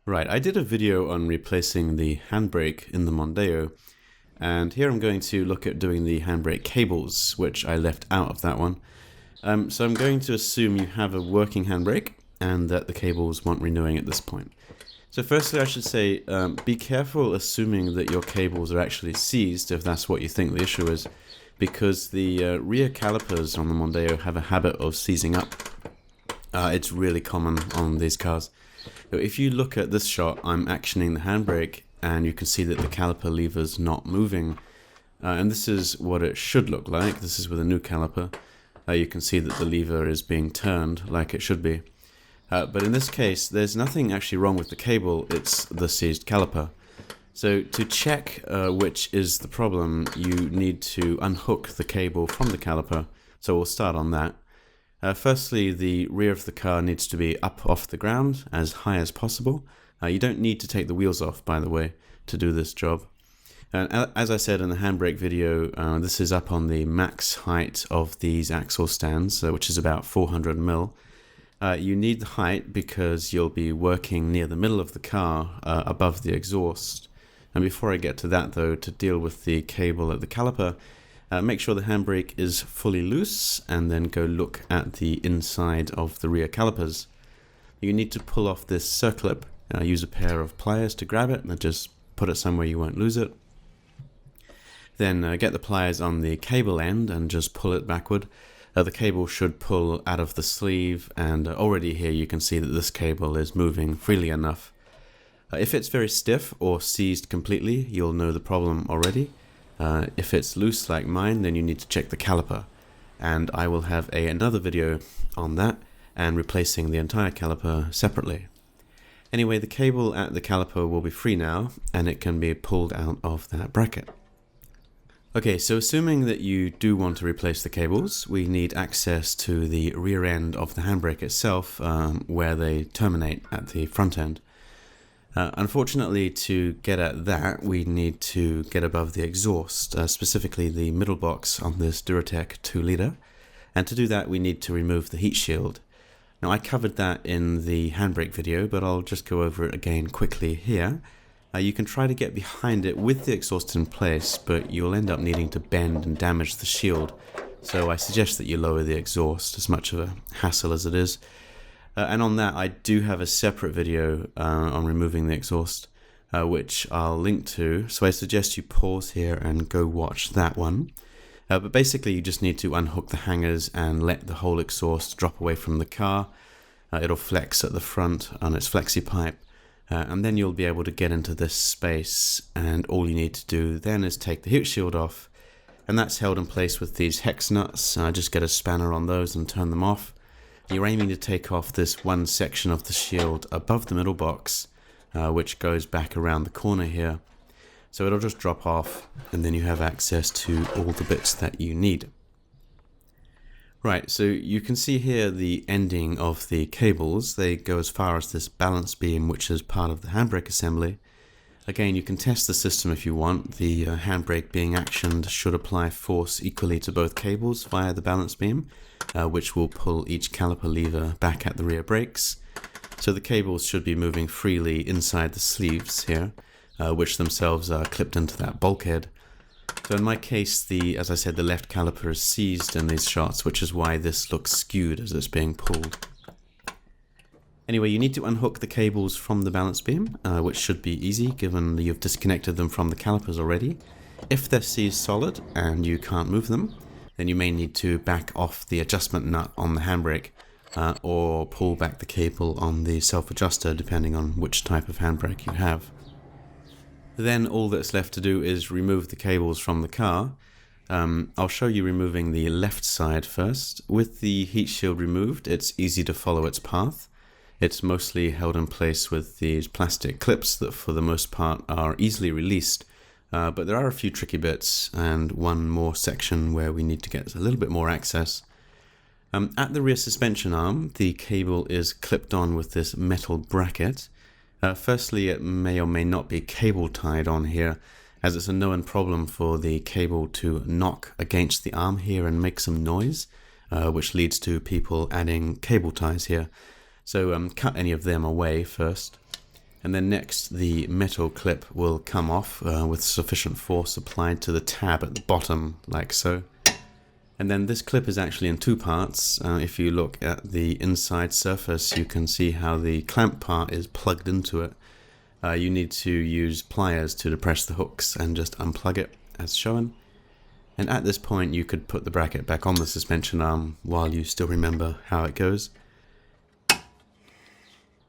Right, I did a video on replacing the handbrake in the Mondeo, and here I'm going to look at doing the handbrake cables, which I left out of that one. So I'm going to assume you have a working handbrake and that the cables want renewing at this point. So firstly I should say, be careful assuming that your cables are actually seized if that's what you think the issue is, because the rear calipers on the Mondeo have a habit of seizing up. It's really common on these cars. So if you look at this shot, I'm actioning the handbrake and you can see that the caliper lever's not moving. And this is what it should look like. This is with a new caliper. You can see that the lever is being turned like it should be. But in this case, there's nothing actually wrong with the cable, it's the seized caliper. So to check which is the problem, you need to unhook the cable from the caliper. So we'll start on that. Firstly, the rear of the car needs to be up off the ground as high as possible. You don't need to take the wheels off, by the way, to do this job. As I said in the handbrake video, this is up on the max height of these axle stands, which is about 400 mil. You need the height because you'll be working near the middle of the car above the exhaust. And before I get to that though, to deal with the cable at the caliper, make sure the handbrake is fully loose and then go look at the inside of the rear calipers. You need to pull off this circlip, use a pair of pliers to grab it and just put it somewhere you won't lose it. Then get the pliers on the cable end and just pull it backward. The cable should pull out of the sleeve, and already here you can see that this cable is moving freely enough. If it's very stiff or seized completely, you'll know the problem already. If it's loose like mine, then you need to check the caliper, and I will have another video on that and replacing the entire caliper separately. Anyway, the cable at the caliper will be free now and it can be pulled out of that bracket. Okay, so assuming that you do want to replace the cables, we need access to the rear end of the handbrake itself, where they terminate at the front end. Unfortunately, to get at that, we need to get above the exhaust, specifically the middle box on this Duratec 2-liter. And to do that, we need to remove the heat shield. Now, I covered that in the handbrake video, but I'll just go over it again quickly here. You can try to get behind it with the exhaust in place, but you'll end up needing to bend and damage the shield. So I suggest that you lower the exhaust, as much of a hassle as it is. And on that, I do have a separate video on removing the exhaust, which I'll link to. So I suggest you pause here and go watch that one. But basically, you just need to unhook the hangers and let the whole exhaust drop away from the car. It'll flex at the front on its flexi pipe. And then you'll be able to get into this space, and all you need to do then is take the heat shield off, and that's held in place with these hex nuts. Just get a spanner on those and turn them off. You're aiming to take off this one section of the shield above the middle box, which goes back around the corner here. So it'll just drop off, and then you have access to all the bits that you need. Right, so you can see here the ending of the cables. They go as far as this balance beam, which is part of the handbrake assembly. Again, you can test the system if you want. The handbrake being actioned should apply force equally to both cables via the balance beam, which will pull each caliper lever back at the rear brakes. So the cables should be moving freely inside the sleeves here, which themselves are clipped into that bulkhead. So in my case, as I said, the left caliper is seized in these shots, which is why this looks skewed as it's being pulled. Anyway, you need to unhook the cables from the balance beam, which should be easy given that you've disconnected them from the calipers already. If they're seized solid and you can't move them, then you may need to back off the adjustment nut on the handbrake, or pull back the cable on the self-adjuster depending on which type of handbrake you have. Then all that's left to do is remove the cables from the car. I'll show you removing the left side first. With the heat shield removed, it's easy to follow its path. It's mostly held in place with these plastic clips that for the most part are easily released. But there are a few tricky bits and one more section where we need to get a little bit more access. At the rear suspension arm, the cable is clipped on with this metal bracket. Firstly, it may or may not be cable tied on here, as it's a known problem for the cable to knock against the arm here and make some noise, which leads to people adding cable ties here. So cut any of them away first. And then next, the metal clip will come off with sufficient force applied to the tab at the bottom, like so. And then this clip is actually in two parts. If you look at the inside surface, you can see how the clamp part is plugged into it. You need to use pliers to depress the hooks and just unplug it as shown. And at this point you could put the bracket back on the suspension arm while you still remember how it goes.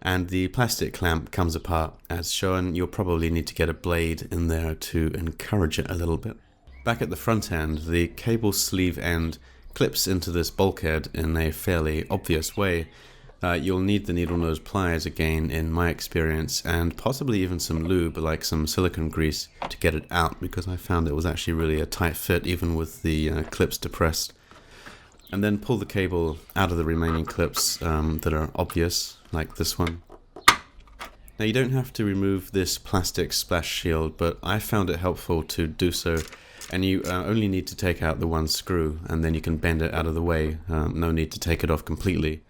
And the plastic clamp comes apart as shown. You'll probably need to get a blade in there to encourage it a little bit. Back at the front end, the cable sleeve end clips into this bulkhead in a fairly obvious way. You'll need the needle nose pliers again in my experience, and possibly even some lube like some silicone grease to get it out, because I found it was actually really a tight fit even with the clips depressed. And then pull the cable out of the remaining clips that are obvious, like this one. Now you don't have to remove this plastic splash shield, but I found it helpful to do so, and you only need to take out the one screw and then you can bend it out of the way. No need to take it off completely.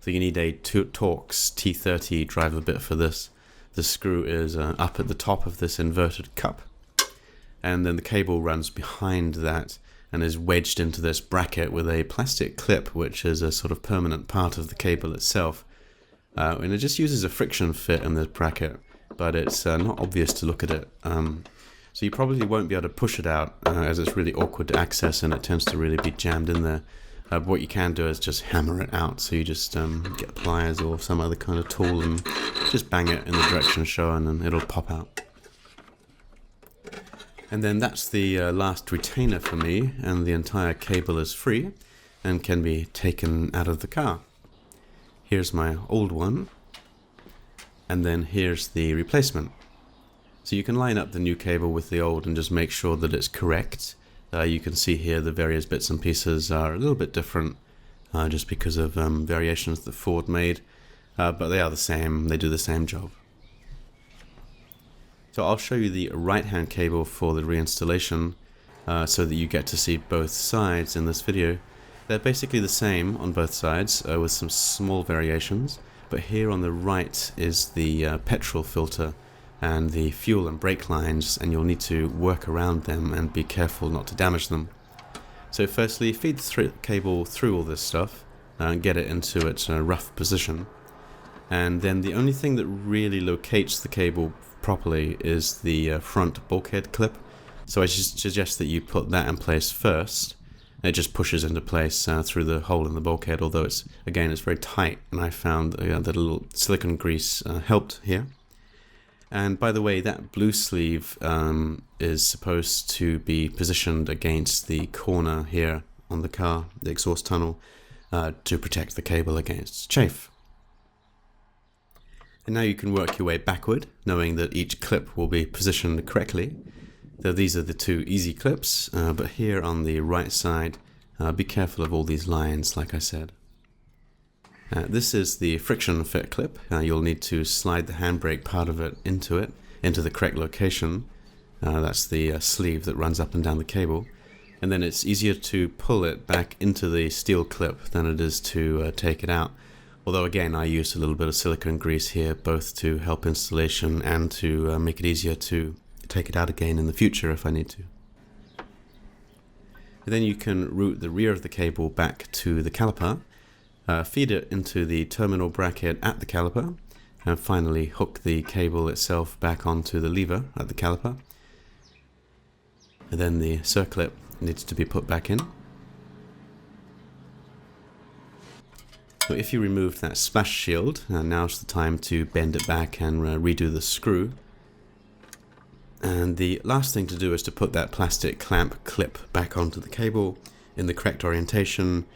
So you need a Torx T30 driver bit for this. The screw is up at the top of this inverted cup, and then the cable runs behind that and is wedged into this bracket with a plastic clip, which is a sort of permanent part of the cable itself. And it just uses a friction fit in this bracket, but it's not obvious to look at it. So you probably won't be able to push it out as it's really awkward to access and it tends to really be jammed in there. What you can do is just hammer it out. So you just get pliers or some other kind of tool and just bang it in the direction shown and it'll pop out. And then that's the last retainer for me, and the entire cable is free and can be taken out of the car. Here's my old one, and then here's the replacement. So you can line up the new cable with the old and just make sure that it's correct. You can see here the various bits and pieces are a little bit different just because of variations that Ford made, but they are the same, they do the same job. So I'll show you the right hand cable for the reinstallation so that you get to see both sides in this video. They're basically the same on both sides with some small variations, but here on the right is the petrol filter and the fuel and brake lines, and you'll need to work around them and be careful not to damage them. So firstly, feed the cable through all this stuff and get it into its rough position, and then the only thing that really locates the cable properly is the front bulkhead clip. So I suggest that you put that in place first. It just pushes into place through the hole in the bulkhead, although it's very tight, and I found that a little silicone grease helped here. And by the way, that blue sleeve is supposed to be positioned against the corner here on the car, the exhaust tunnel, to protect the cable against chafe. And now you can work your way backward, knowing that each clip will be positioned correctly. So these are the two easy clips, but here on the right side, be careful of all these lines, like I said. This is the friction fit clip. You'll need to slide the handbrake part of it into the correct location. That's the sleeve that runs up and down the cable. And then it's easier to pull it back into the steel clip than it is to take it out. Although again, I used a little bit of silicone grease here, both to help installation and to make it easier to take it out again in the future if I need to. And then you can route the rear of the cable back to the caliper. Feed it into the terminal bracket at the caliper, and finally hook the cable itself back onto the lever at the caliper. And then the circlip needs to be put back in. So if you removed that splash shield, now's the time to bend it back and redo the screw. And the last thing to do is to put that plastic clamp clip back onto the cable in the correct orientation,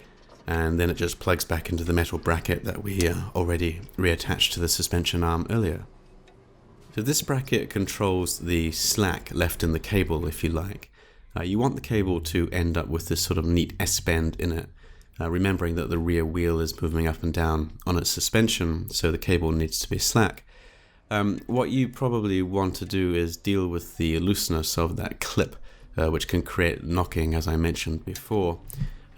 and then it just plugs back into the metal bracket that we already reattached to the suspension arm earlier. So this bracket controls the slack left in the cable, if you like. You want the cable to end up with this sort of neat S-bend in it, remembering that the rear wheel is moving up and down on its suspension, so the cable needs to be slack. What you probably want to do is deal with the looseness of that clip, which can create knocking, as I mentioned before.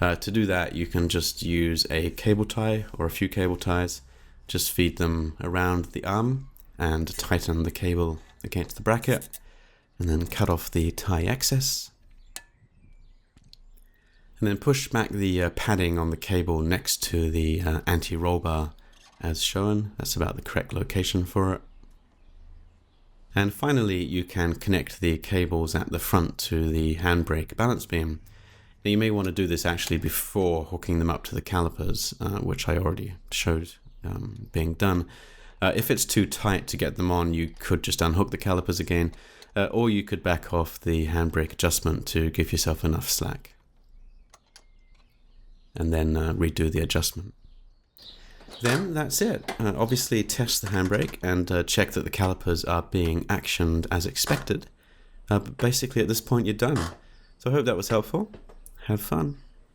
To do that, you can just use a cable tie or a few cable ties. Just feed them around the arm and tighten the cable against the bracket, and then cut off the tie excess. And then push back the padding on the cable next to the anti-roll bar as shown. That's about the correct location for it. And finally, you can connect the cables at the front to the handbrake balance beam. Now you may want to do this actually before hooking them up to the calipers, which I already showed being done. If it's too tight to get them on, you could just unhook the calipers again, or you could back off the handbrake adjustment to give yourself enough slack, and then redo the adjustment. Then that's it. Obviously test the handbrake and check that the calipers are being actioned as expected. But basically at this point you're done. So I hope that was helpful. Have fun.